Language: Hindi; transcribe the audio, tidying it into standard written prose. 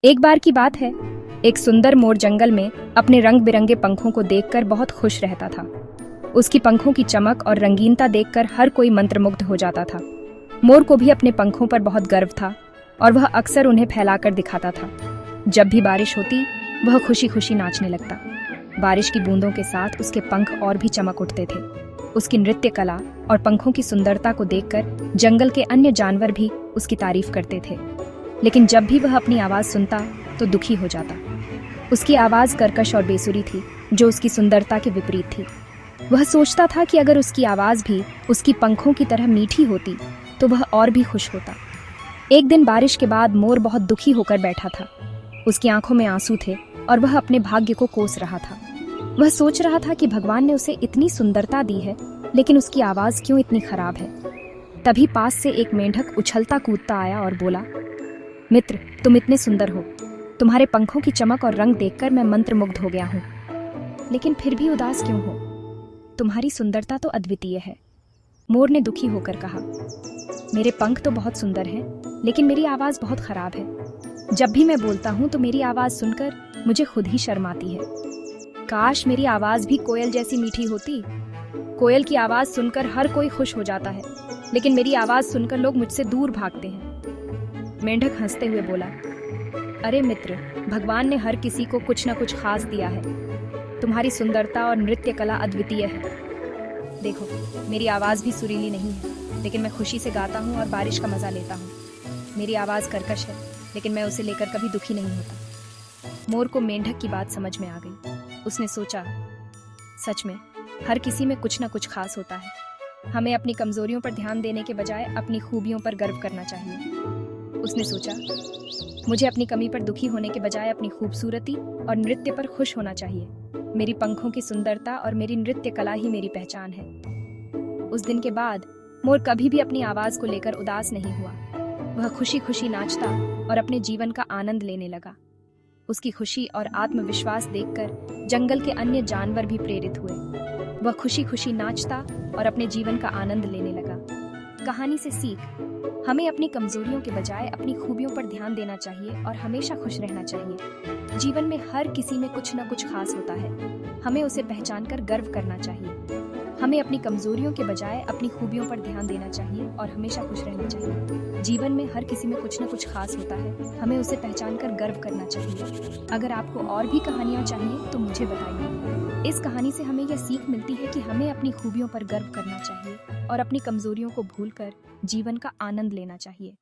एक बार की बात है, एक सुंदर मोर जंगल में अपने रंग बिरंगे पंखों को देखकर बहुत खुश रहता था। उसकी पंखों की चमक और रंगीनता देखकर हर कोई मंत्रमुग्ध हो जाता था। मोर को भी अपने पंखों पर बहुत गर्व था और वह अक्सर उन्हें फैलाकर दिखाता था। जब भी बारिश होती, वह खुशी खुशी नाचने लगता। बारिश की बूंदों के साथ उसके पंख और भी चमक उठते थे। उसकी नृत्य कला और पंखों की सुंदरता को देखकर जंगल के अन्य जानवर भी उसकी तारीफ करते थे। लेकिन जब भी वह अपनी आवाज सुनता तो दुखी हो जाता। उसकी आवाज कर्कश और बेसुरी थी, जो उसकी सुंदरता के विपरीत थी। वह सोचता था कि अगर उसकी आवाज भी उसकी पंखों की तरह मीठी होती तो वह और भी खुश होता। एक दिन बारिश के बाद मोर बहुत दुखी होकर बैठा था। उसकी आंखों में आंसू थे और वह अपने भाग्य को कोस रहा था। वह सोच रहा था कि भगवान ने उसे इतनी सुंदरता दी है, लेकिन उसकी आवाज क्यों इतनी खराब है। तभी पास से एक मेंढक उछलता कूदता आया और बोला, मित्र, तुम इतने सुंदर हो। तुम्हारे पंखों की चमक और रंग देखकर मैं मंत्रमुग्ध हो गया हूँ। लेकिन फिर भी उदास क्यों हो? तुम्हारी सुंदरता तो अद्वितीय है। मोर ने दुखी होकर कहा, मेरे पंख तो बहुत सुंदर हैं, लेकिन मेरी आवाज बहुत खराब है। जब भी मैं बोलता हूँ तो मेरी आवाज सुनकर मुझे खुद ही शर्म आती है। काश मेरी आवाज भी कोयल जैसी मीठी होती। कोयल की आवाज सुनकर हर कोई खुश हो जाता है, लेकिन मेरी आवाज सुनकर लोग मुझसे दूर भागते हैं। मेंढक हंसते हुए बोला, अरे मित्र, भगवान ने हर किसी को कुछ न कुछ खास दिया है। तुम्हारी सुंदरता और नृत्य कला अद्वितीय है। देखो, मेरी आवाज भी सुरीली नहीं है, लेकिन मैं खुशी से गाता हूँ और बारिश का मजा लेता हूँ। मेरी आवाज कर्कश है, लेकिन मैं उसे लेकर कभी दुखी नहीं होता। मोर को मेंढक की बात समझ में आ गई। उसने सोचा, सच में हर किसी में कुछ न कुछ खास होता है। हमें अपनी कमजोरियों पर ध्यान देने के बजाय अपनी खूबियों पर गर्व करना चाहिए। उसने सोचा, मुझे अपनी कमी पर दुखी होने के बजाय अपनी खूबसूरती और नृत्य पर खुश होना चाहिए। मेरी पंखों की सुंदरता और मेरी नृत्य कला ही मेरी पहचान है। उस दिन के बाद मोर कभी भी अपनी आवाज को लेकर उदास नहीं हुआ। वह खुशी खुशी नाचता और अपने जीवन का आनंद लेने लगा। उसकी खुशी और आत्मविश्वास देखकर जंगल के अन्य जानवर भी प्रेरित हुए। वह खुशी खुशी नाचता और अपने जीवन का आनंद लेने लगा। कहानी से सीख, हमें अपनी कमजोरियों के बजाय अपनी खूबियों पर ध्यान देना चाहिए और हमेशा खुश रहना चाहिए। जीवन में हर किसी में कुछ न कुछ खास होता है। हमें उसे पहचानकर गर्व करना चाहिए। हमें अपनी कमजोरियों के बजाय अपनी खूबियों पर ध्यान देना चाहिए और हमेशा खुश रहना चाहिए। जीवन में हर किसी में कुछ न कुछ खास होता है। हमें उसे पहचानकर गर्व करना चाहिए। अगर आपको और भी कहानियाँ चाहिए तो मुझे बताइए। इस कहानी से हमें यह सीख मिलती है कि हमें अपनी खूबियों पर गर्व करना चाहिए और अपनी कमजोरियों को भूलकर जीवन का आनंद लेना चाहिए।